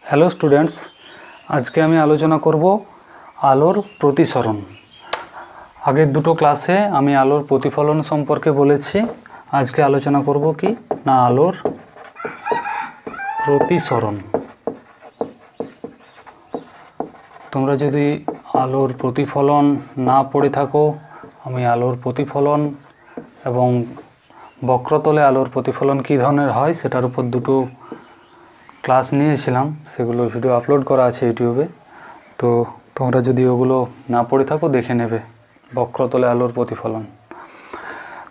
Hello students, আজকে আমি আলোচনা করব আলোর প্রতিসরণ। আগের দুটো ক্লাসে আমি আলোর প্রতিফলন সম্পর্কে বলেছি। আজকে আলোচনা করব কি না আলোর প্রতিসরণ। তোমরা যদি আলোর প্রতিফলন না পড়ে থাকো, আমি আলোর প্রতিফলন এবং বক্রতলে আলোর প্রতিফলন কী ধরনের হয় সেটার উপর দুটো ক্লাস নিয়েছিলাম, সেগুলো ভিডিও আপলোড করা আছে ইউটিউবে। তো তোমরা যদি ওগুলো না পড়ে থাকো দেখে নেবে, বক্রতলে আলোর প্রতিফলন।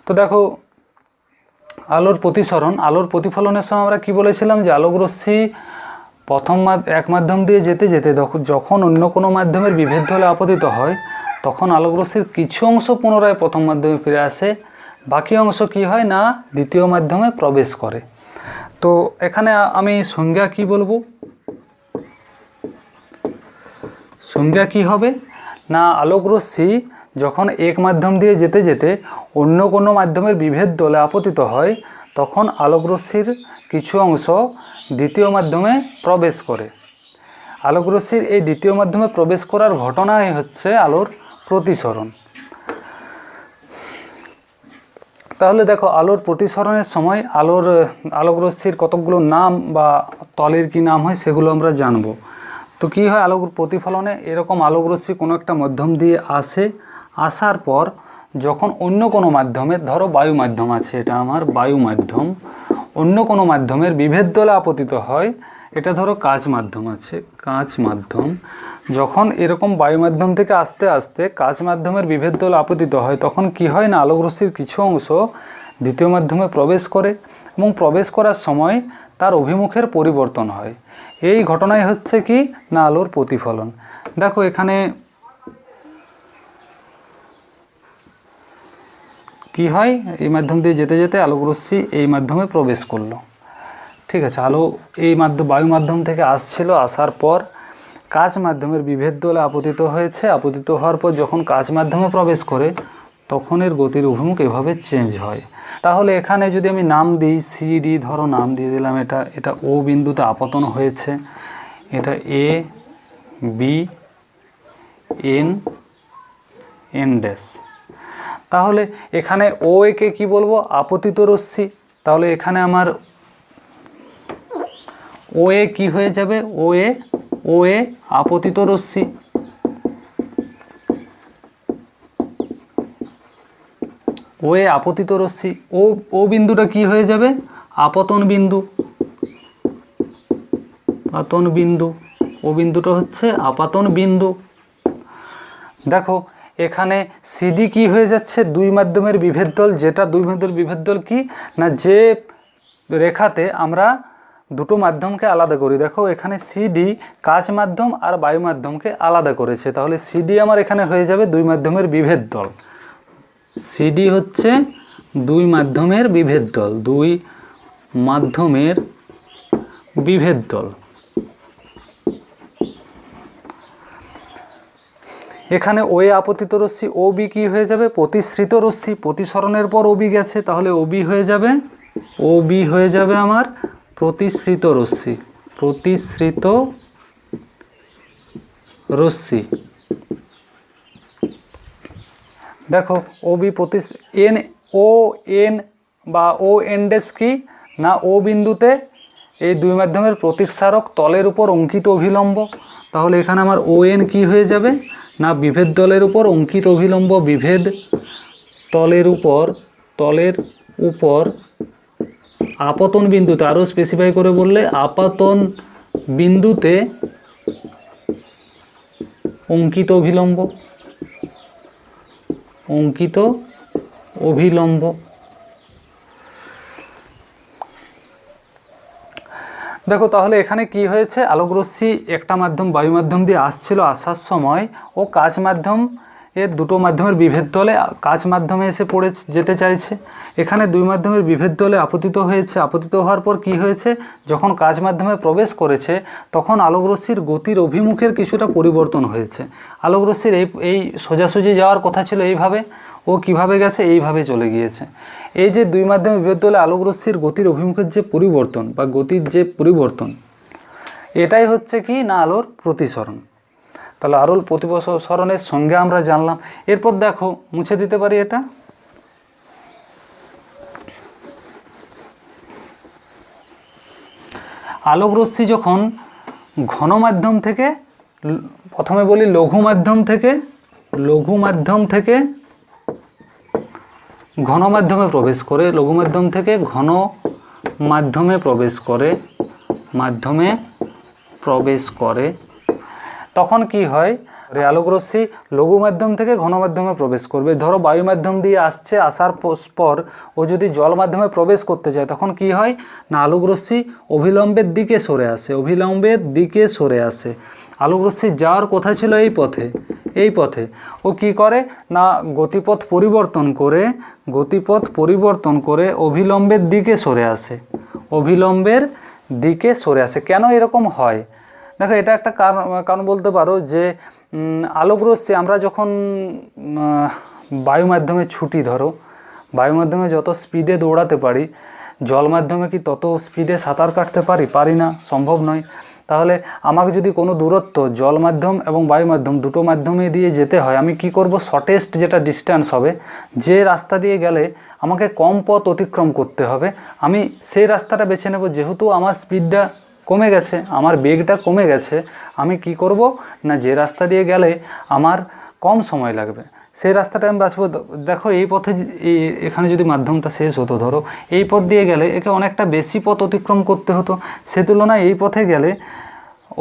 তো দেখো, আলোর প্রতিসরণ, আলোর প্রতিফলনের সময় আমরা কি বলেছিলাম যে আলোকরশ্মি প্রথম এক মাধ্যম দিয়ে যেতে যেতে যখন অন্য কোনো মাধ্যমের বিভেদ হলে আপতিত হয়, তখন আলোকরশ্মির কিছু অংশ পুনরায় প্রথম মাধ্যমে ফিরে আসে, বাকি অংশ কি হয় না দ্বিতীয় মাধ্যমে প্রবেশ করে। তো এখানে আমি সংজ্ঞা কি বলবো, সংজ্ঞা কি হবে না আলোকরশ্মি যখন এক মাধ্যম দিয়ে যেতে যেতে অন্য কোনো মাধ্যমের বিভেদ দলে আপতিত হয়, তখন আলোকরশ্মির কিছু অংশ দ্বিতীয় মাধ্যমে প্রবেশ করে। আলোকরশ্মির এই দ্বিতীয় মাধ্যমে প্রবেশ করার ঘটনাই হচ্ছে আলোর প্রতিসরণ। তাহলে দেখো, আলোর প্রতিসরণের সময় আলোকরশ্মির কতকগুলো নাম বা তলের কি নাম হয় সেগুলো আমরা জানব। তো কি হয় আলোক প্রতিফলনে, এরকম আলোকরশ্মি কোনো একটা মাধ্যম দিয়ে আসার পর যখন অন্য কোনো মাধ্যমে, ধরো বায়ু মাধ্যম আছে, এটা আমার বায়ু মাধ্যম, অন্য কোনো মাধ্যমের বিভেদ দলে আপতিত হয়, এটা ধরো কাচ মাধ্যম আছে, কাচ মাধ্যম, যখন এরকম বায়ু মাধ্যম থেকে আস্তে আস্তে কাচ মাধ্যমের বিভেদ দলে আপতিত হয়, তখন কি হয় না আলোকরশ্মির কিছু অংশ দ্বিতীয় মাধ্যমে প্রবেশ করে এবং প্রবেশ করার সময় তার অভিমুখের পরিবর্তন হয়। এই ঘটনাই হচ্ছে কি না আলোর প্রতিফলন। দেখো এখানে কি হয়, এই মাধ্যম দিয়ে যেতে যেতে আলোকরশ্মি এই মাধ্যমে প্রবেশ করলো, ঠিক আছে। আলো এই বায়ু মাধ্যম থেকে আসছিল, আসার পর কাচ মাধ্যমের বিভেদ দলে আপতিত হয়েছে, আপতিত হওয়ার পর যখন কাচ মাধ্যমে প্রবেশ করে তখন এর গতির অভিমুখ এভাবে চেঞ্জ হয়। তাহলে এখানে যদি আমি নাম দিই সিডি, ধরো নাম দিয়ে দিলাম, এটা ও বিন্দুতে আপতন হয়েছে, এটা এ বি এন ড্যাশ। তাহলে এখানে ও একে কি বলবো, আপতিত রশ্মি। তাহলে এখানে আমার ও এ কি হয়ে যাবে, ও এ আপতিত রশ্মি। ও এ আপতিত রশ্মি, ও বিন্দুটা কি হয়ে যাবে, আপতন বিন্দু, আপতন বিন্দু। ও বিন্দুটা হচ্ছে আপাতন বিন্দু। দেখো এখানে সিডি কি হয়ে যাচ্ছে, দুই মাধ্যমের বিভেদ দল, যেটা দুই মাধ্যমের বিভেদ দল কি না যে রেখাতে আমরা দুটো মাধ্যমকে আলাদা করি। দেখো এখানে সিডি কাচ মাধ্যম আর বায়ু মাধ্যমকে আলাদা করেছে, তাহলে সিডি আমার এখানে হয়ে যাবে দুই মাধ্যমের বিভেদ দল। সিডি হচ্ছে দুই মাধ্যমের বিভেদ দল, দুই মাধ্যমের বিভেদ দল। এখানে ও এ আপতিত রশ্মি, ও বি কী হয়ে যাবে, প্রতিসৃত রশ্মি, প্রতিসরণের পর ও বি গেছে, তাহলে ও বি হয়ে যাবে আমার প্রতিসৃত রশ্মি, প্রতিসৃত রশ্মি। দেখো ও বি ও এন বা ও এন ড্যাশ কি না ও বিন্দুতে এই দুই মাধ্যমের প্রতিসারক তলের উপর অঙ্কিত অভিলম্ব। তাহলে এখানে আমার ও এন কী হয়ে যাবে না বিভেদ দলের উপর অঙ্কিত অভিলম্ব, বিভেদ তলের উপর আপতন বিন্দুতে, আরও স্পেসিফাই করে বললে আপতন বিন্দুতে অঙ্কিত অভিলম্ব। দেখো তাহলে এখানে কি হয়েছে, আলোকরশ্মি একটা মাধ্যম বায়ু মাধ্যম দিয়ে আসছিল, আসার সময় ও কাচ মাধ্যম এর দুটো মাধ্যমের বিভেদ দলে কাচ মাধ্যমে এসে পড়ে যেতে চাইছে। এখানে দুই মাধ্যমের বিভেদ দলে আপতিত হয়েছে, আপতিত হওয়ার পর কি হয়েছে, যখন কাচ মাধ্যমে প্রবেশ করেছে তখন আলোকরশ্মির গতির অভিমুখের কিছুটা পরিবর্তন হয়েছে। আলোকরশ্মির এই সোজাসুজি যাওয়ার কথা ছিল এইভাবে, ও কিভাবে গেছে এইভাবে চলে গিয়েছে। এই যে দুই মাধ্যমে বিভেদ দলে আলোকরশ্মির গতির অভিমুখের যে পরিবর্তন বা গতির যে পরিবর্তন, এটাই হচ্ছে কি না আলোর প্রতিসরণ। তাহলে আলোর প্রতিসরণের সঙ্গে আমরা জানলাম। এরপর দেখো মুছে দিতে পারি এটা। আলোক রশ্মি যখন ঘন মাধ্যম থেকে, প্রথমে বলি লঘু মাধ্যম থেকে ঘন মাধ্যমে প্রবেশ করে, লঘু মাধ্যম থেকে ঘন মাধ্যমে প্রবেশ করে তখন কি হয়, আলোক রশ্মি লঘু মাধ্যম থেকে ঘন মাধ্যমে প্রবেশ করবে। ধরো বায়ু মাধ্যম দিয়ে আসছে, আসার পর ও যদি জল মাধ্যমে প্রবেশ করতে চায় তখন কি হয় না আলোক রশ্মি অভিলম্বের দিকে সরে আসে। আলোক রশ্মি যাওয়ার কথা ছিল এই পথে ও কি করে না গতিপথ পরিবর্তন করে অভিলম্বের দিকে সরে আসে। কেন এরকম হয় দেখো, এটা একটা কারণ বলতে পারো যে আলোক রশ্মি আমরা যখন বায়ু মাধ্যমে ছুটি, ধরো বায়ু মাধ্যমে যত স্পিডে দৌড়াতে পারি, জল মাধ্যমে কি তত স্পিডে সাঁতার কাটতে পারি না, সম্ভব নয়। তাহলে আমাকে যদি কোনো দূরত্ব জল মাধ্যম এবং বায়ু মাধ্যম দুটো মাধ্যমে দিয়ে যেতে হয়, আমি কি করব, শর্টেস্ট যেটা ডিস্ট্যান্স হবে, যে রাস্তা দিয়ে গেলে আমাকে কম পথ অতিক্রম করতে হবে, আমি সেই রাস্তাটা বেছে নেব। যেহেতু আমার স্পিডটা কমে গেছে, আমার বেগটা কমে গেছে, আমি কি করব না যে রাস্তা দিয়ে গেলে আমার কম সময় লাগবে সেই রাস্তাটা আমি বাঁচবো। দেখো এই পথে এখানে যদি মাধ্যমটা শেষ হতো, ধরো এই পথ দিয়ে গেলে একে অনেকটা বেশি পথ অতিক্রম করতে হতো, সে তুলনায় এই পথে গেলে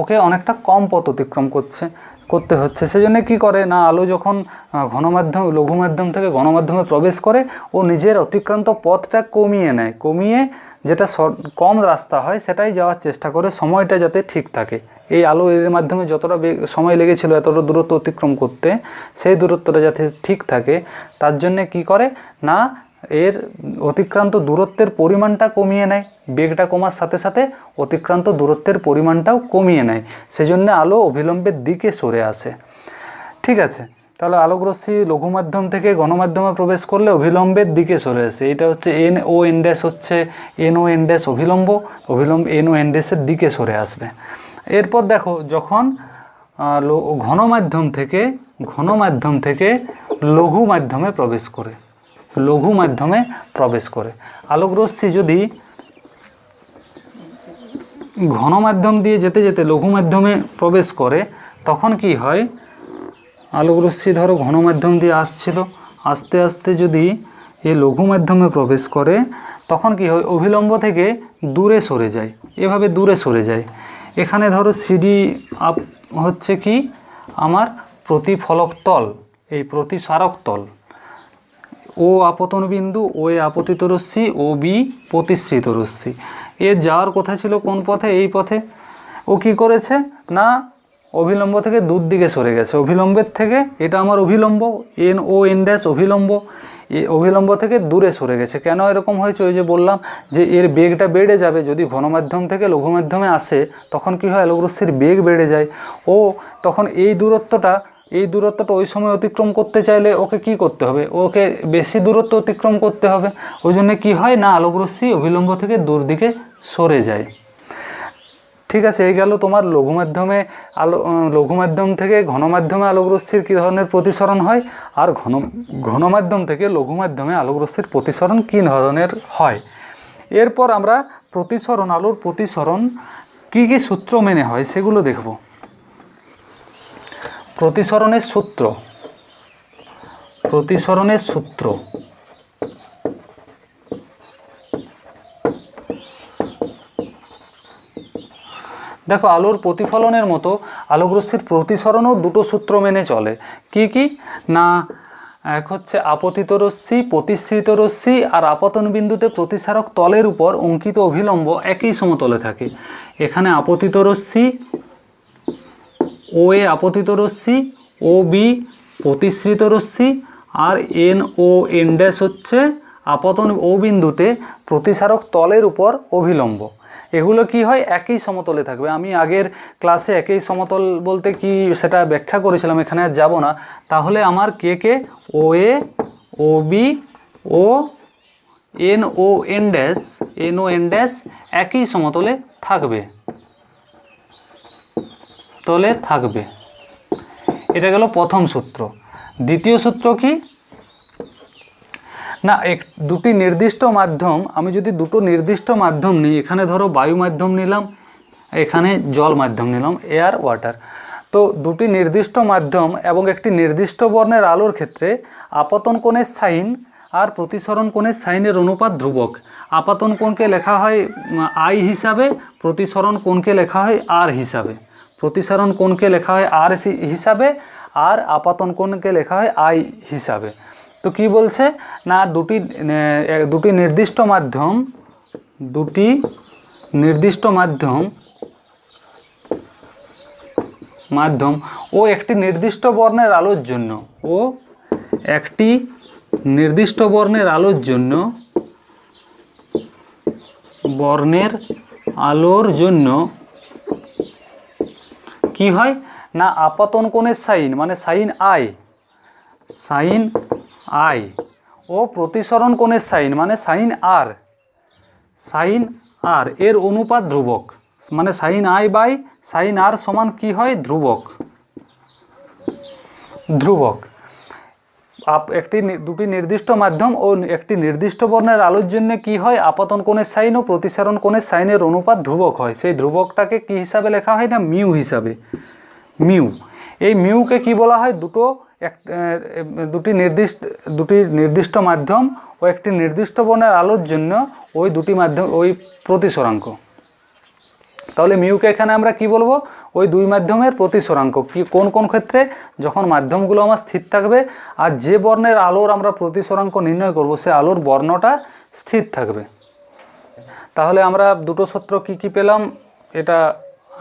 ওকে অনেকটা কম পথ অতিক্রম করতে হচ্ছে। সেজন্য কি করে না আলো যখন লঘু মাধ্যম থেকে গণমাধ্যমে প্রবেশ করে ও নিজের অতিক্রান্ত পথটা কমিয়ে যেটা কম রাস্তা হয় সেটাই যাওয়ার চেষ্টা করে, সময়টা যাতে ঠিক থাকে। এই আলো এর মাধ্যমে যতটা সময় লেগেছিল এতটা দূরত্ব অতিক্রম করতে, সেই দূরত্বটা যাতে ঠিক থাকে তার জন্যে কি করে না এর অতিক্রান্ত দূরত্বের পরিমাণটা কমিয়ে নেয়, বেগটা কমার সাথে সাথে অতিক্রান্ত দূরত্বের পরিমাণটাও কমিয়ে নেয়। সেজন্য আলো অভিলম্বের দিকে সরে আসে। ঠিক আছে, তাহলে আলোক রশ্মি লঘু মাধ্যম থেকে গণমাধ্যমে প্রবেশ করলে অভিলম্বের দিকে সরে আসে। এটা হচ্ছে NO ড্যাশ হচ্ছে NO ড্যাশ অভিলম্ব NO ড্যাশের দিকে সরে আসবে। এরপর দেখো যখন ঘন মাধ্যম থেকে লঘু মাধ্যমে প্রবেশ করে আলোক রশ্মি যদি ঘন মাধ্যম দিয়ে যেতে যেতে লঘু মাধ্যমে প্রবেশ করে তখন কি হয়, আলোক রশ্মি ধরো ঘন মাধ্যম দিয়ে আসছিল, আস্তে আস্তে যদি এ লঘু মাধ্যমে প্রবেশ করে তখন কি হয় অভিলম্ব থেকে দূরে সরে যায়, এভাবে দূরে সরে যায়। এখানে ধরো সিডি আপ হচ্ছে কি আমার প্রতিফলক তল, এই প্রতিসারক তল, ও আপতন বিন্দু, ও এ আপতিত রশ্মি, ও বি প্রতিসৃত রশ্মি। এর যাওয়ার কথা ছিল কোন পথে, এই পথে। ও কি করেছে না অভিলম্ব থেকে দূর দিকে সরে গেছে, অভিলম্বের থেকে, এটা আমার অভিলম্ব NO ড্যাশ অভিলম্ব থেকে দূরে সরে গেছে। কেন এরকম হয়েছে, ওই যে বললাম যে এর বেগটা বেড়ে যাবে, যদি ঘনমাধ্যম থেকে লঘু মাধ্যমে আসে তখন কি হয় আলোক রশ্মির বেগ বেড়ে যায়। ও তখন এই দূরত্বটা ওই সময় অতিক্রম করতে চাইলে ওকে কি করতে হবে, ওকে বেশি দূরত্ব অতিক্রম করতে হবে। ওই জন্য কী হয় না আলোক রশ্মি অভিলম্ব থেকে দূর দিকে সরে যায়। ঠিক আছে, এই গেল তোমার লঘু মাধ্যম থেকে ঘন মাধ্যমে আলোক রশ্মির কী ধরনের প্রতিসরণ হয়, আর ঘন মাধ্যম থেকে লঘু মাধ্যমে আলোক রশ্মির প্রতিসরণ কী ধরনের হয়। এরপর আমরা আলোর প্রতিসরণ কী কী সূত্র মেনে হয় সেগুলো দেখব। প্রতিসরণের সূত্র দেখো, আলোর প্রতিফলনের মতো আলোক রশ্মির প্রতিসরণও দুটো সূত্র মেনে চলে। কি না এক হচ্ছে আপতিত রশ্মি, প্রতিসৃত রশ্মি আর আপতন বিন্দুতে প্রতিসারক তলের উপর অঙ্কিত অভিলম্ব একই সমতলে থাকে। এখানে আপতিত রশ্মি, ও এ আপতিত রশ্মি, ও বি প্রতিসৃত রশ্মি আর NO ড্যাশ হচ্ছে আপতন ও বিন্দুতে প্রতিসারক তলের উপর অভিলম্ব। এগুলো কি হয় একই সমতলে থাকবে। আমি আগের ক্লাসে একই সমতল বলতে কি সেটা ব্যাখ্যা করেছিলাম, এখানে আর যাব না। তাহলে আমার কে OA OB ও NO ড্যাশ একই সমতলে থাকবে। তলে থাকবে। এটা গেল প্রথম সূত্র। দ্বিতীয় সূত্র কি না, দুটি নির্দিষ্ট মাধ্যম, আমি যদি দুটো নির্দিষ্ট মাধ্যম নিই, এখানে ধরো বায়ু মাধ্যম নিলাম, এখানে জল মাধ্যম নিলাম, এয়ার ওয়াটার। তো দুটি নির্দিষ্ট মাধ্যম এবং একটি নির্দিষ্ট বর্ণের আলোর ক্ষেত্রে আপতন কোণের সাইন আর প্রতিসরণ কোণের সাইনের অনুপাত ধ্রুবক। আপতন কোণকে লেখা হয় আই হিসাবে, প্রতিসরণ কোণকে লেখা হয় আর হিসাবে। প্রতিসরণ কোণকে লেখা হয় আর হিসাবে, আর আপতন কোণকে লেখা হয় আই হিসাবে। তো কি বলছে না, দুটি নির্দিষ্ট মাধ্যম ও একটি নির্দিষ্ট বর্ণের আলোর জন্য কি হয় না, আপতন কোণের সাইন মানে সাইন আই ও প্রতিসরণ কোণের সাইন মানে সাইন আর এর অনুপাত ধ্রুবক। মানে সাইন আই বাই সাইন আর সমান কি হয়, ধ্রুবক। দুটি নির্দিষ্ট মাধ্যম ও একটি নির্দিষ্ট বর্ণের আলোর জন্য কি হয়, আপতন কোণের সাইন ও প্রতিসরণ কোণের সাইনের অনুপাত ধ্রুবক হয়। সেই ধ্রুবকটাকে কি হিসাবে লেখা হয় না, মিউ হিসাবে। এই মিউকে কি বলা হয়, দুটি নির্দিষ্ট মাধ্যম ও একটি নির্দিষ্ট বর্ণের আলোর জন্য ওই প্রতিসরাঙ্ক। তাহলে মিউকে এখানে আমরা কি বলবো, ওই দুই মাধ্যমের প্রতিসরাঙ্ক। কি কোন ক্ষেত্রে, যখন মাধ্যমগুলো আমার স্থির থাকবে আর যে বর্ণের আলোর আমরা প্রতিসরাঙ্ক নির্ণয় করব সে আলোর বর্ণটা স্থির থাকবে। তাহলে আমরা দুটো সূত্র কি পেলাম, এটা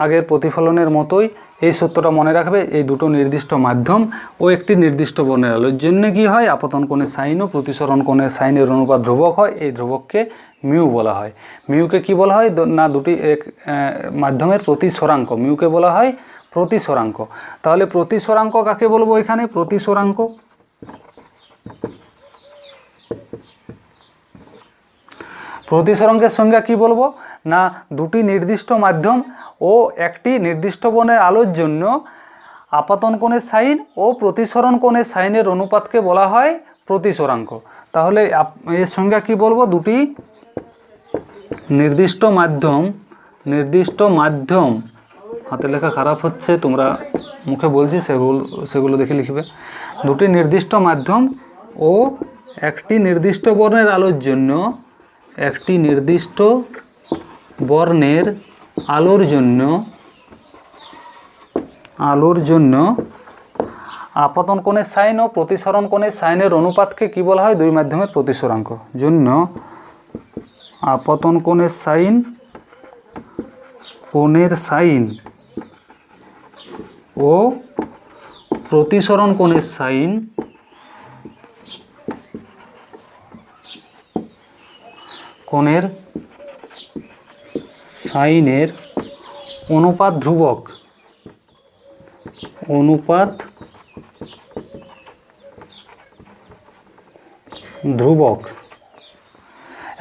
আগের প্রতিফলনের মতোই। এই সূত্রটা মনে রাখবে, এই দুটো নির্দিষ্ট মাধ্যম ও একটি নির্দিষ্ট বর্ণের আলোর জন্য কি হয়, আপতন কোণের সাইন ও প্রতিসরণ কোণের সাইনের অনুপাত ধ্রুবক হয়। এই ধ্রুবককে মিউ বলা হয়। মিউকে কি বলা হয় না, দুটি মাধ্যমের প্রতিসরাঙ্ক, মিউকে বলা হয় প্রতিসরাঙ্ক। তাহলে প্রতিসরাঙ্ক কাকে বলবো, এখানে প্রতিসরাঙ্কের সংজ্ঞা কি বলবো না, দুটি নির্দিষ্ট মাধ্যম ও একটি নির্দিষ্ট বর্ণের আলোর জন্য আপতন কোণের সাইন ও প্রতিসরণ কোণের সাইনের অনুপাতকে বলা হয় প্রতিসরাঙ্ক। তাহলে এর সংজ্ঞা কি বলবো, দুটি নির্দিষ্ট মাধ্যম, হাতে লেখা খারাপ হচ্ছে, তোমরা মুখে বলছি সেগুলো দেখে লিখবে। দুটি নির্দিষ্ট মাধ্যম ও একটি নির্দিষ্ট বর্ণের আলোর জন্য আপতন কোণের সাইন ও প্রতিসরণ কোণের সাইনের অনুপাতকে কি বলা হয়, দুই মাধ্যমের প্রতিসরাঙ্ক। জন্য আপতন কোণের সাইন ও প্রতিসরণ কোণের সাইনের অনুপাত ধ্রুবক।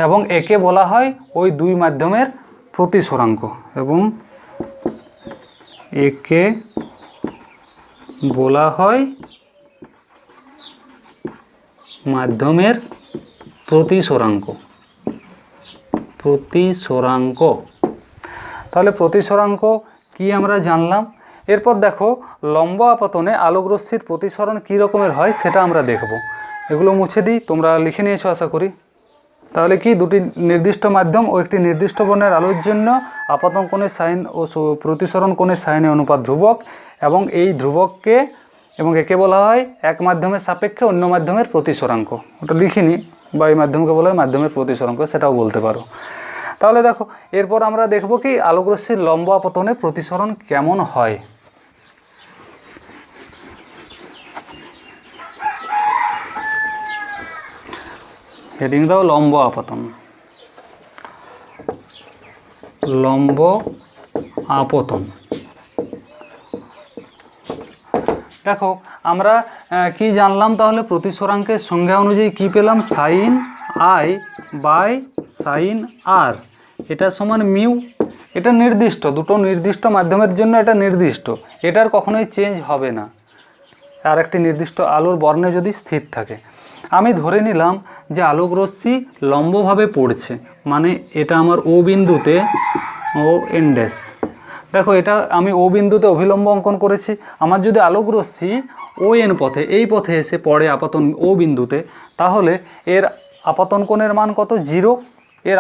এবং একে বলা হয় ওই দুই মাধ্যমের প্রতিসরাঙ্ক, এবং একে বলা হয় মাধ্যমের প্রতিসরাঙ্ক। তাহলে প্রতিসরাঙ্ক কি আমরা জানলাম। এরপর দেখো, লম্ব আপতনে আলোক রশ্মির প্রতিসরণ কী রকমের হয় সেটা আমরা দেখব। এগুলো মুছে দিই, তোমরা লিখে নিয়েছো আশা করি। তাহলে কি, দুটি নির্দিষ্ট মাধ্যম ও একটি নির্দিষ্ট বর্ণের আলোর জন্য আপতন কোণের সাইন ও প্রতিসরণ কোণের সাইনের অনুপাত ধ্রুবক, এবং এই ধ্রুবককে একে বলা হয় এক মাধ্যমের সাপেক্ষে অন্য মাধ্যমের প্রতিসরাঙ্ক। ওটা লিখিনি, বা এই মাধ্যমকে বলা হয় মাধ্যমের প্রতিসরাঙ্ক, সেটাও বলতে পারো। তাহলে দেখো, এরপর আমরা দেখব কি আলোক রশ্মির লম্ব আপতনে প্রতিসরণ কেমন হয়। হেডিং দাও লম্ব আপতন। দেখো, আমরা কি জানলাম তাহলে, প্রতিসরাঙ্কের সংজ্ঞা অনুযায়ী কি পেলাম, সাইন আই বাই সাইন আর, এটা সমান মিউ। এটা নির্দিষ্ট, দুটো নির্দিষ্ট মাধ্যমের জন্য এটা নির্দিষ্ট, এটার কখনোই চেঞ্জ হবে না আর একটি নির্দিষ্ট আলোর বর্ণে যদি স্থির থাকে। আমি ধরে নিলাম যে আলোক রশ্মি লম্বভাবে পড়ছে, মানে এটা আমার ও বিন্দুতে, ও এন ড্যাশ, দেখো এটা আমি ও বিন্দুতে অভিলম্ব অঙ্কন করেছি। আমার যদি আলোক রশ্মি ও এন পথে, এই পথে এসে পড়ে আপাতন ও বিন্দুতে, তাহলে এর আপাতন কোণের মান কত? 0। এর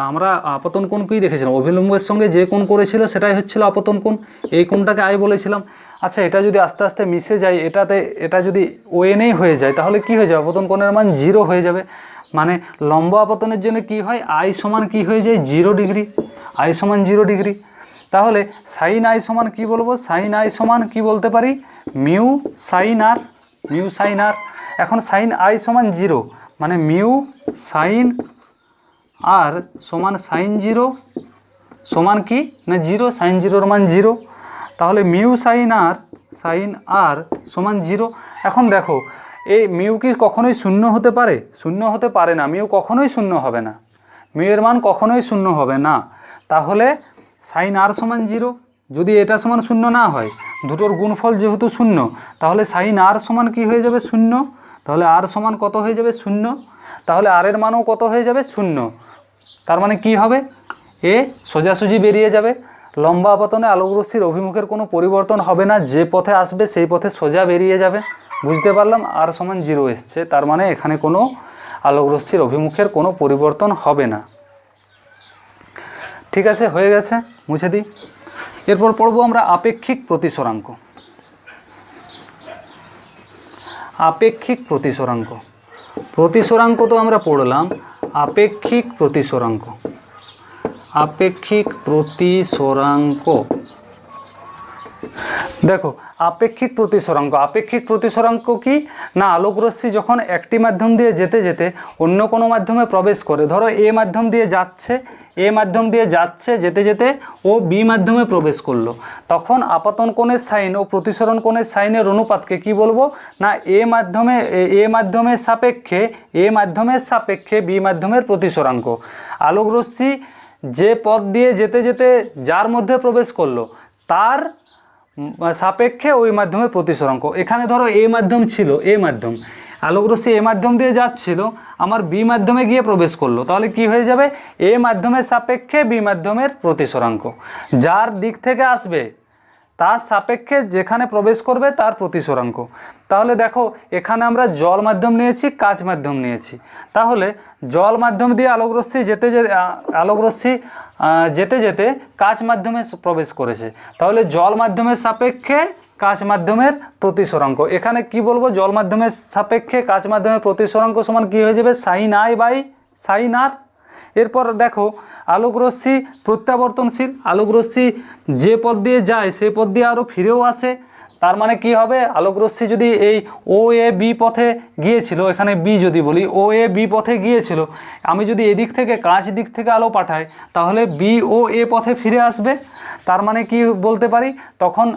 আমরা আপাতন কোণ কী দেখেছিলাম? অভিলম্বের সঙ্গে যে কোণ করেছিল সেটাই হচ্ছিল আপাতন কোণ, এই কোণটাকে আই বলেছিলাম। আচ্ছা, এটা যদি আস্তে আস্তে মিশে যায় এটাতে, এটা যদি ও এনেই হয়ে যায় তাহলে কি হয়ে যাবে? আপাতন কোণের মান 0 হয়ে যাবে। মানে লম্ব আপতনের জন্য কি হয়? আই সমান কি হয়ে যায়? 0 ডিগ্রি। আই সমান 0 ডিগ্রি। তাহলে সাইন আই সমান কী বলবো? সাইন আই সমান কি বলতে পারি? মিউ সাইন আর, মিউ সাইন আর। এখন সাইন আই সমান 0, মানে মিউ সাইন আর সমান সাইন 0 সমান কি না 0, সাইন 0-র মান 0। তাহলে মিউ সাইন আর সমান 0। এখন দেখো এই মিউ কি কখনোই শূন্য হতে পারে? শূন্য হতে পারে না, মিউ কখনোই শূন্য হবে না, মিউ এর মান কখনোই শূন্য হবে না। তাহলে সাইন আর সমান 0, যদি এটা সমান শূন্য না হয়, দুটোর গুণফল যেহেতু শূন্য, তাহলে সাইন আর সমান কি হয়ে যাবে? 0। তাহলে আর সমান কত হয়ে যাবে? 0। তাহলে আর এর মানও কত হয়ে যাবে? 0। তার মানে কি হবে? এ সোজাসুজি বেরিয়ে যাবে। লম্বা আপতনে আলোক রশ্মির অভিমুখের কোনো পরিবর্তন হবে না, যে পথে আসবে সেই পথে সোজা বেরিয়ে যাবে। বুঝতে পারলাম? আর সমান 0 এসছে, তার মানে এখানে কোনো আলোক রশ্মির অভিমুখের কোনো পরিবর্তন হবে না। ঠিক আছে, হয়ে গেছে, মুছে দিই। এরপর পড়বো আমরা আপেক্ষিক প্রতিসরাঙ্ক। আপেক্ষিক প্রতিসরাঙ্ক, প্রতিসরাঙ্ক তো আমরা পড়লাম, আপেক্ষিক প্রতিসরাঙ্ক। আপেক্ষিক প্রতিসরাঙ্ক, দেখো আপেক্ষিক প্রতিসরাঙ্ক, আপেক্ষিক প্রতিসরাঙ্ক কি না? আলোক রশ্মি যখন একটি মাধ্যম দিয়ে যেতে যেতে অন্য কোনো মাধ্যমে প্রবেশ করে, ধরো এ মাধ্যম দিয়ে যাচ্ছে, এ মাধ্যম দিয়ে যাচ্ছে যেতে যেতে ও বি মাধ্যমে প্রবেশ করলো, তখন আপাতন কোণের সাইন ও প্রতিসরণ কোণের সাইনের অনুপাতকে কি বলবো না? এ মাধ্যমের সাপেক্ষে বি মাধ্যমের প্রতিসরাঙ্ক। আলোক রশ্মি যে পথ দিয়ে যেতে যেতে যার মধ্যে প্রবেশ করলো তার সাপেক্ষে ওই মাধ্যমের প্রতিসরাঙ্ক। এখানে ধরো এ মাধ্যম ছিল, এ মাধ্যম, আলোক রশ্মি এ মাধ্যম দিয়ে যাচ্ছিল, আমার বি মাধ্যমে গিয়ে প্রবেশ করলো, তাহলে কি হয়ে যাবে? এ মাধ্যমের সাপেক্ষে বি মাধ্যমের প্রতিসরাঙ্ক। যার দিক থেকে আসবে তার সাপেক্ষে যেখানে প্রবেশ করবে তার প্রতিসরাঙ্ক। তাহলে দেখো এখানে আমরা জল মাধ্যম নিয়েছি, কাচ মাধ্যম নিয়েছি। তাহলে জল মাধ্যম দিয়ে আলোক রশ্মি যেতে যেতে কাচ মাধ্যমে প্রবেশ করেছে, তাহলে জল মাধ্যমের সাপেক্ষে কাচ মাধ্যমের প্রতিসরাঙ্ক। এখানে কি বলবো? জল মাধ্যমের সাপেক্ষে কাচ মাধ্যমের প্রতিসরাঙ্ক সমান কি হয়ে যাবে? সাইন আই বাই সাইন আর। এরপর দেখো আলোক রশ্মি প্রত্যাবর্তনশীল, আলোক রশ্মি যে পথ দিয়ে যায় সেই পথ দিয়ে আরও ফিরেও আসে। তার মানে কি হবে? আলোক রশ্মি যদি এই ও এ বি পথে গিয়েছিল, এখানে বি যদি বলি, ও এ বি পথে গিয়েছিল, আমি যদি এদিক থেকে কাঁচ দিক থেকে আলো পাঠাই তাহলে বি ও এ পথে ফিরে আসবে। তার মানে কি বলতে পারি? তখন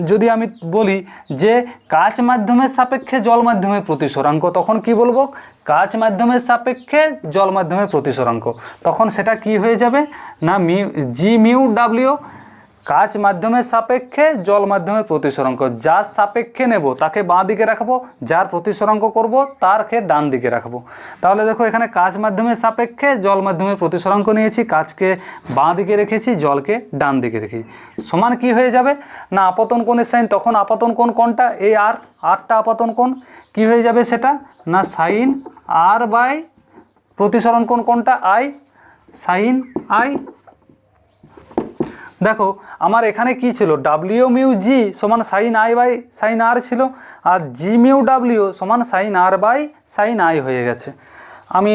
যদি আমি বলি যে কাচ মাধ্যমের সাপেক্ষে জল মাধ্যমের প্রতিসরাঙ্ক, তখন কি বলবো? কাচ মাধ্যমের সাপেক্ষে জল মাধ্যমের প্রতিসরাঙ্ক। তখন সেটা কি হয়ে যাবে না জি মিউ ডাব্লিউ, কাচ মাধ্যমের সাপেক্ষে জল মাধ্যমের প্রতিসরাঙ্ক। যার সাপেক্ষে নেব তাকে বাঁ দিকে রাখবো, যার প্রতিসরাঙ্ক করব তারকে ডান দিকে রাখবো। তাহলে দেখো এখানে কাচ মাধ্যমের সাপেক্ষে জল মাধ্যমের প্রতিসরাঙ্ক নিয়েছি, কাচকে বাঁ দিকে রেখেছি, জলকে ডান দিকে রেখেছি। সমান কি হয়ে যাবে না আপাতন কোণের সাইন, তখন আপাতন কোণ কোনটা? এই আরটা আপাতন কোণ, কি হয়ে যাবে সেটা না সাইন আর বাই প্রতিসরণ কোণ কোনটা? I, sine I. দেখো আমার এখানে কি ছিল? ডাব্লিউ মিউ জি সমান sine I by sine R ছিল, আর জি মিউ ডাব্লিউ সমান sine R by sine I হয়ে গেছে। আমি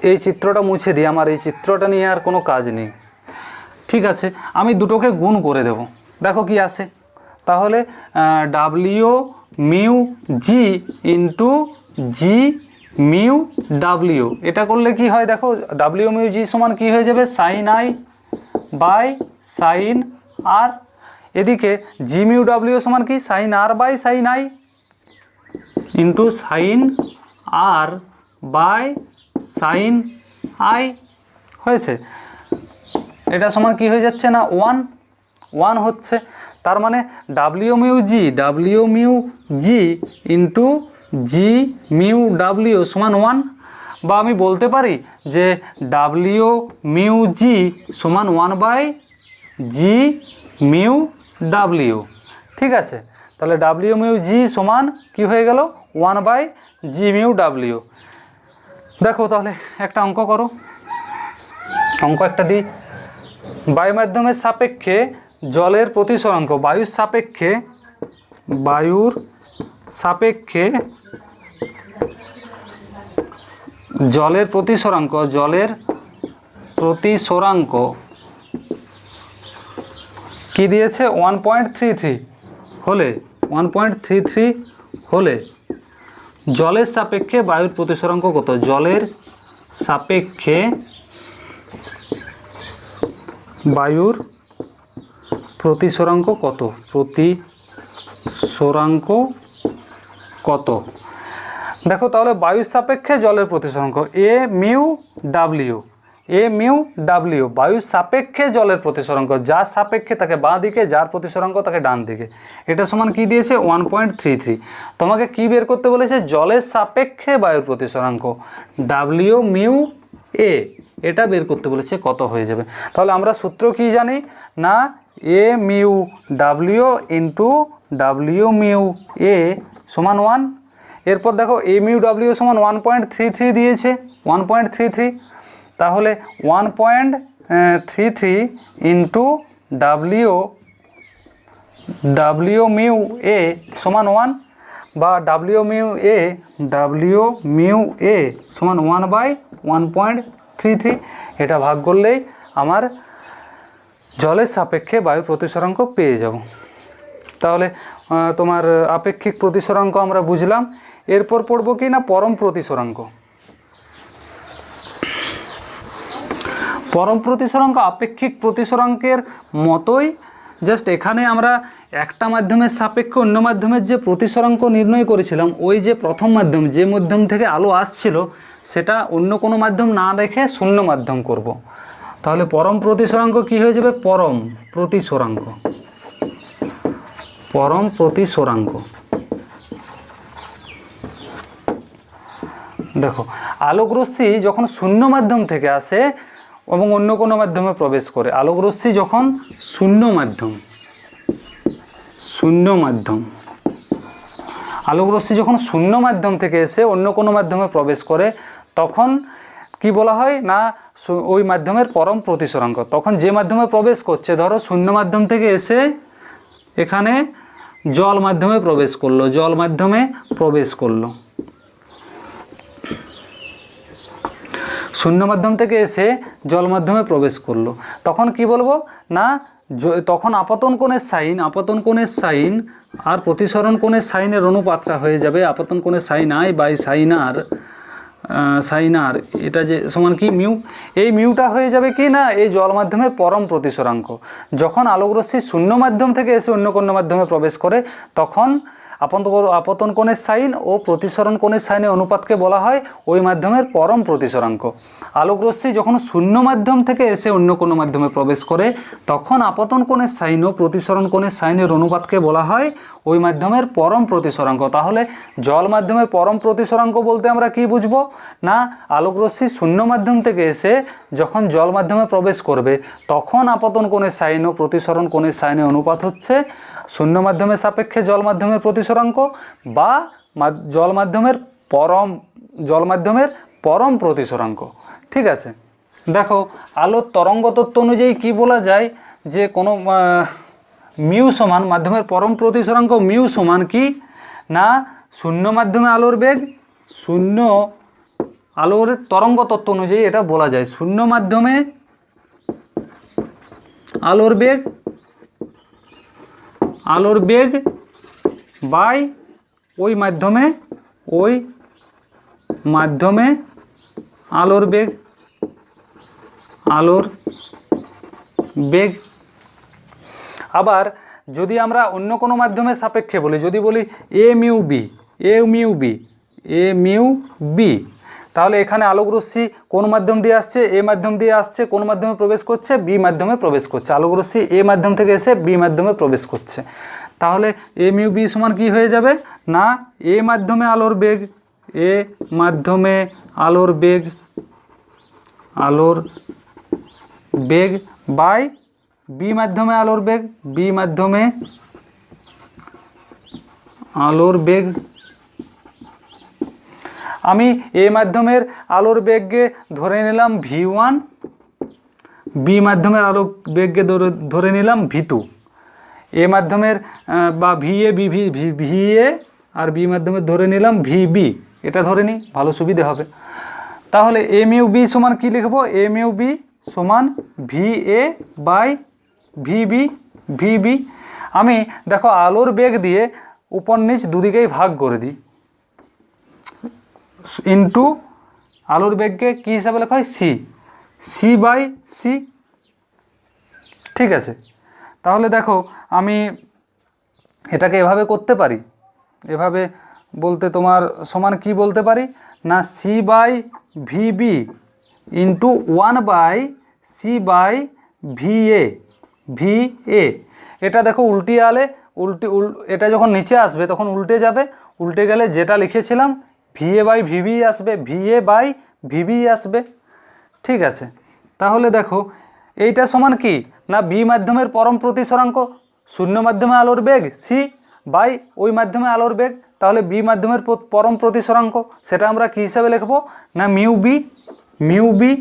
এই চিত্রটা মুছে দিই, আমার এই চিত্রটা নিয়ে আর কোনো কাজ নেই। ঠিক আছে, আমি দুটোকে গুণ করে দেব, দেখো কি আসে। তাহলে ডাব্লিউ মিউ জি ইন্টু জি মিউ ডাব্লিউ, এটা করলে কি হয়? দেখো ডাব্লিউ মিউ জি সমান কি হয়ে যাবে? Sine I by sine R. এদিকে জি মিউ ডাব্লিউ সমান কি? Sine R by sine I into sine R by sine I হয়েছে। এটা সমান কি হয়ে যাচ্ছে না 1 হচ্ছে। তার মানে ডাব্লিউ মিউ জি ইন্টু জি মিউ ডাব্লিউ সমান 1, বা আমি বলতে পারি যে ডাব্লিউ মিউ জি সমান 1/জি মিউ ডাব্লিউ। ঠিক আছে, তাহলে ডাব্লিউ মিউ জি সমান কি হয়ে গেল 1/জি মিউ ডাব্লিউ। দেখো তাহলে একটা অঙ্ক করো, অঙ্ক একটা দিই। বায়ু মাধ্যমের সাপেক্ষে জলের প্রতিসরাঙ্ক, বায়ুর সাপেক্ষে জলের প্রতিসরাঙ্ক কি দিয়েছে 1.33 হলে 1.33 হলে জলের সাপেক্ষে বায়ুর প্রতিসরাঙ্ক কত? জলের সাপেক্ষে বায়ুর প্রতিসরাঙ্ক কত? দেখো তাহলে বায়ুর সাপেক্ষে জলের প্রতিসরাঙ্ক এ মিউ ডাব্লিউ বায়ুর সাপেক্ষে জলের প্রতিসরাঙ্ক, যার সাপেক্ষে তাকে বাঁ দিকে, যার প্রতিসরাঙ্ক তাকে ডান দিকে। এটা সমান কি দিয়েছে 1.33। তোমাকে কি বের করতে বলেছে? জলের সাপেক্ষে বায়ুর প্রতিসরাঙ্ক ডাব্লিউ মিউ এ, এটা বের করতে বলেছে, কত হয়ে যাবে। তাহলে আমরা সূত্র কি জানি না, এ mu W into W mu এ সমান 1। এরপর দেখো এ মিউ ডাব্লিউ সমান 1.33 দিয়েছে, 1.33, তাহলে 1.33 ইন্টু ডাব্লিউ মিউ এ সমান 1, বা ডাব্লিউ মিউ এ সমান 1/1.33। এটা ভাগ করলেই আমার জলের সাপেক্ষে বায়ু প্রতিসরাঙ্ক পেয়ে যাব। তাহলে তোমার আপেক্ষিক প্রতিসরাঙ্ক আমরা বুঝলাম। এরপর পড়ব কি না পরম প্রতিসরাঙ্ক। পরম প্রতিসরাঙ্ক আপেক্ষিক প্রতিসরাঙ্কের মতোই, জাস্ট এখানে আমরা একটা মাধ্যমের সাপেক্ষে অন্য মাধ্যমের যে প্রতিসরাঙ্ক নির্ণয় করেছিলাম, ওই যে প্রথম মাধ্যম, যে মাধ্যম থেকে আলো আসছিল, সেটা অন্য কোনো মাধ্যম না রেখে শূন্য মাধ্যম করব। তাহলে পরম প্রতিসরাঙ্ক কি হয়ে যাবে? পরম প্রতিসরাঙ্ক। দেখো আলোক রশ্মি যখন শূন্য মাধ্যম থেকে আসে এবং অন্য কোনো মাধ্যমে প্রবেশ করে, আলোক রশ্মি যখন শূন্য মাধ্যম থেকে এসে অন্য কোনো মাধ্যমে প্রবেশ করে, তখন কি বলা হয় না ওই মাধ্যমের পরম প্রতিসরাঙ্ক। তখন যে মাধ্যমে প্রবেশ করছে, ধরো শূন্য মাধ্যম থেকে এসে এখানে জল মাধ্যমে প্রবেশ করলো, শূন্য মাধ্যম থেকে এসে জল মাধ্যমে প্রবেশ করলো, তখন কি বলবো না, তখন আপতন কোণের সাইন আর প্রতিসরণ কোণের সাইনের অনুপাতটা হয়ে যাবে আপতন কোণের সাইন আই বাই সাইন আর, এটা যে সমান কি মিউ। এই মিউটা হয়ে যাবে কি না এই জল মাধ্যমের পরম প্রতিসরাঙ্ক। যখন আলোকরশ্মি শূন্য মাধ্যম থেকে এসে অন্য কোনো মাধ্যমে প্রবেশ করে, তখন আপতন কোণের সাইন ও প্রতিসরণ কোণের সাইনের অনুপাতকে বলা হয় ওই মাধ্যমের পরম প্রতিসরাঙ্ক। আলোকরশ্মি যখন শূন্য মাধ্যম থেকে এসে অন্য কোনো মাধ্যমে প্রবেশ করে, তখন আপতন কোণের সাইন ও প্রতিসরণ কোণের সাইনের অনুপাতকে বলা হয় ওই মাধ্যমের পরম প্রতিসরাঙ্ক। তাহলে জল মাধ্যমের পরম প্রতিসরাঙ্ক বলতে আমরা কি বুঝবো না, আলোকরশ্মি শূন্য মাধ্যম থেকে এসে যখন জল মাধ্যমে প্রবেশ করবে, তখন আপতন কোণের সাইন ও প্রতিসরণ কোণের সাইনের অনুপাত হচ্ছে শূন্য মাধ্যমের সাপেক্ষে জল মাধ্যমের প্রতিসরাঙ্ক, বা জল মাধ্যমের পরম প্রতিসরাঙ্ক। ঠিক আছে, দেখো আলোর তরঙ্গ তত্ত্ব অনুযায়ী কি বলা যায় যে কোনো মিউ সমান মাধ্যমের পরম প্রতিসরাঙ্ক মিউ সমান কি না শূন্য মাধ্যমে আলোর বেগ, আলোর তরঙ্গ তত্ত্ব অনুযায়ী এটা বলা যায় শূন্য মাধ্যমে আলোর বেগ বাই ওই মাধ্যমে আলোর বেগ। আবার যদি আমরা অন্য কোনো মাধ্যমের সাপেক্ষে বলি, যদি বলি এ মিউ বি, তাহলে এখানে আলোক রশ্মি কোন মাধ্যম দিয়ে আসছে? এ মাধ্যম দিয়ে আসছে। কোন মাধ্যমে প্রবেশ করছে? বি মাধ্যমে প্রবেশ করছে। আলোক রশ্মি এ মাধ্যম থেকে এসে বি মাধ্যমে প্রবেশ করছে। তাহলে এ মিউ বি সমান কি হয়ে যাবে? না এ মাধ্যমে আলোর বেগ, এ মাধ্যমে আলোর বেগ, আলোর বেগ বাই বি মাধ্যমে আলোর বেগ, বি মাধ্যমে আলোর বেগ। আমি এ মাধ্যমের আলোর বেগকে ধরে নিলাম v1, বি মাধ্যমের আলোর বেগকে ধরে নিলাম v2। এ মাধ্যমের বা ভিএ ভিএ আর বি মাধ্যমের ধরে নিলাম ভিবি, এটা ধরে নিই, ভালো সুবিধে হবে। তাহলে এ মিউ বি সমান কী লিখব? এ মিউ বি সমান ভিএ বাই ভিবি, ভিবি। আমি দেখো আলোর বেগ দিয়ে উপর নিচ দুদিকেই ভাগ করে দিই, ইন্টু আলোর বেগকে কী হিসাবে লেখা হয়? C, C by C. ঠিক আছে, তাহলে দেখো আমি এটাকে এভাবে করতে পারি, এভাবে বলতে তোমার সমান কি বলতে পারি? না C by VB into 1 by C by VA, VA. এটা দেখো উল্টিয়ে আলে এটা যখন নিচে আসবে তখন উল্টে যাবে, উল্টে গেলে যেটা লিখেছিলাম ভিএ বাই ভিবি আসবে, ভিএ বাই ভিবি আসবে। ঠিক আছে, তাহলে দেখো এইটা সমান কি? না বি মাধ্যমের পরম প্রতিসরাঙ্ক, শূন্য মাধ্যমে আলোর বেগ সি বাই ওই মাধ্যমে আলোর বেগ, তাহলে বি মাধ্যমের পরম প্রতিসরাঙ্ক সেটা আমরা কী হিসাবে লিখব? না মিউ বি, মিউ বি,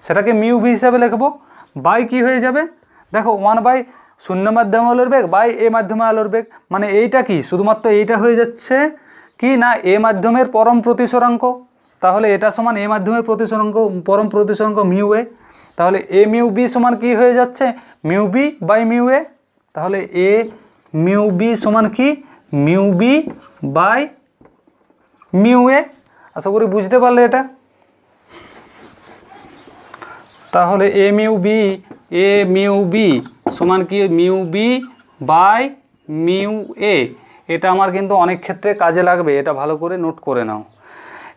সেটাকে মিউ বি হিসাবে লিখব। বাই কি হয়ে যাবে? দেখো 1 বাই শূন্য মাধ্যমে আলোর বেগ বাই এ মাধ্যমে আলোর বেগ, মানে এইটা কি শুধুমাত্র এইটা হয়ে যাচ্ছে কি? না এ মাধ্যমের পরম প্রতিসরাঙ্ক। তাহলে এটা সমান এ মাধ্যমের প্রতিসরাঙ্ক, পরম প্রতিসরাঙ্ক মিউ এ। তাহলে এ মিউ বি সমান কি হয়ে যাচ্ছে? Mu B by mu A. তাহলে এ মিউ বি সমান কি? Mu B by mu A. আশা করি বুঝতে পারলে এটা। তাহলে এ মিউ বি সমান কি? Mu B by mu A. এটা আমার কিন্তু অনেক ক্ষেত্রে কাজে লাগবে, এটা ভালো করে নোট করে নাও।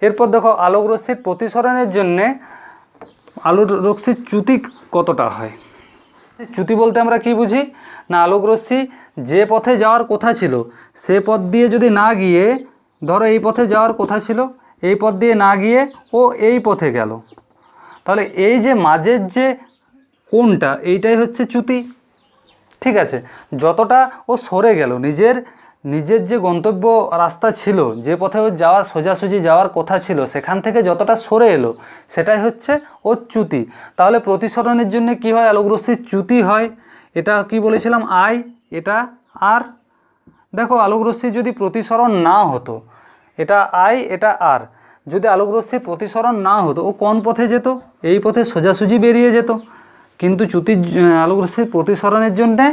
এরপর দেখো আলোক রশ্মির প্রতিসরণের জন্যে আলোক রশ্মির চ্যুতি কতটা হয়? চ্যুতি বলতে আমরা কি বুঝি? না আলোক রশ্মি যে পথে যাওয়ার কথা ছিল সে পথ দিয়ে যদি না গিয়ে, ধরো এই পথে যাওয়ার কথা ছিল, এই পথ দিয়ে না গিয়ে ও এই পথে গেল, তাহলে এই যে মাঝের যে কোণটা এইটাই হচ্ছে চ্যুতি। ঠিক আছে, যতটা ও সরে গেল নিজের যে গন্তব্য রাস্তা ছিল, যে পথে ও সোজাসুজি যাওয়ার কথা ছিল সেখান থেকে যতটা সরে এলো সেটাই হচ্ছে ওর চ্যুতি। তাহলে প্রতিসরণের জন্য কি হয়? আলোক রশ্মির চ্যুতি হয়। এটা কি বলেছিলাম? আই, এটা আর। দেখো আলোক রশ্মি যদি প্রতিসরণ না হতো, এটা আই, এটা আর, যদি আলোক রশ্মির প্রতিসরণ না হতো ও কোন পথে যেত? এই পথে সোজাসুজি বেরিয়ে যেত। কিন্তু চ্যুতির আলোক রশ্মির প্রতিসরণের জন্যে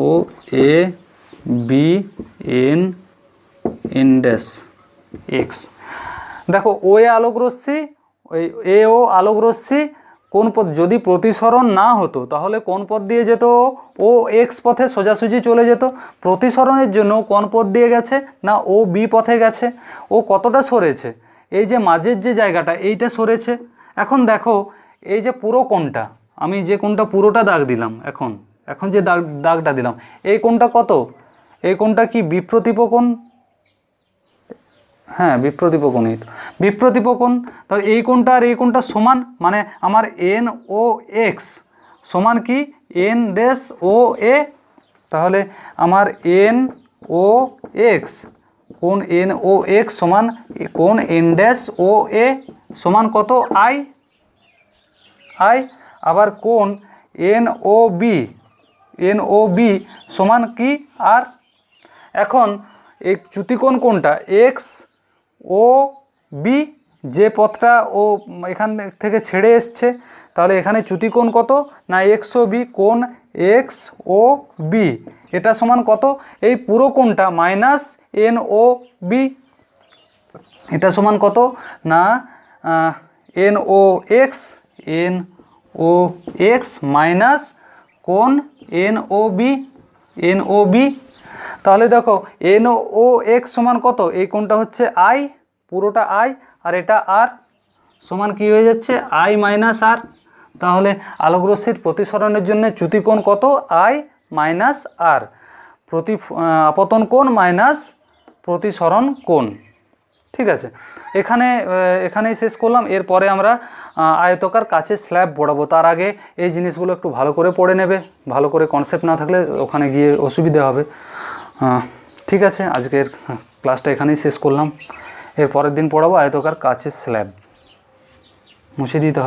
O A B N N dash X. দেখো ও এ আলোক রশ্মি, ওই এ ও আলোক রশ্মি কোন পথ, যদি প্রতিসরণ না হতো তাহলে কোন পথ দিয়ে যেত? ও এক্স পথে সোজাসুজি চলে যেত। প্রতিসরণের জন্য কোন পথ দিয়ে গেছে? না ও বি পথে গেছে। ও কতটা সরেছে? এই যে মাঝের যে জায়গাটা এইটা সরেছে। এখন দেখো এই যে পুরো কোণটা, আমি যে কোণটা পুরোটা দাগ দিলাম, এখন যে দাগটা দিলাম, এই কোণটা কত? এই কোণটা কি বিপ্রতীপ কোণ? হ্যাঁ বিপ্রতীপ কোণই তো, বিপ্রতীপ কোণ। তাহলে এই কোণটা আর এই কোণটা সমান, মানে আমার এন ও এক্স সমান কি? এন ড্যাশ ও এ। তাহলে আমার এন ও এক্স, কোণ এন ও এক্স সমান কোণ এন ড্যাশ ও এ সমান কত? I, I. আবার কোণ এন ও বি সমান কি? আর। এখন এই চ্যুতিকোণ কোনটা? এক্স ও বি, যে পথটা ও এখান থেকে ছেড়ে এসছে, তাহলে এখানে চ্যুতিকোণ কত? না এক্স ও বি, কোণ এক্স ও বি এটা সমান কত? এই পুরো কোণটা মাইনাস এন ও বি, এটা সমান কত? না এন ও এক্স মাইনাস কোণ এন ও বি। তাহলে দেখো এন ও এক্স সমান কত? এই কোণটা হচ্ছে আই, পুরোটা আই আর এটা আর সমান কি হয়ে যাচ্ছে আই মাইনাস আর। তাহলে আলোক রশ্মির প্রতিসরণের জন্য চ্যুতিকোণ কত আই মাইনাস আর, আপতন কোণ মাইনাস প্রতিসরণ কোণ। ঠিক আছে, এখানেই শেষ করলাম। এরপরে আমরা আয়তকার কাচের স্ল্যাব পড়াবো। তার আগে এই জিনিসগুলো একটু ভালো করে পড়ে নেবে, ভালো করে কনসেপ্ট না থাকলে ওখানে গিয়ে অসুবিধা হবে। ঠিক আছে, আজকের ক্লাসটা এখানেই শেষ করলাম। এর পরের দিন পড়াবো আয়তকার কাচের স্ল্যাব। মুছে দিতে হবে।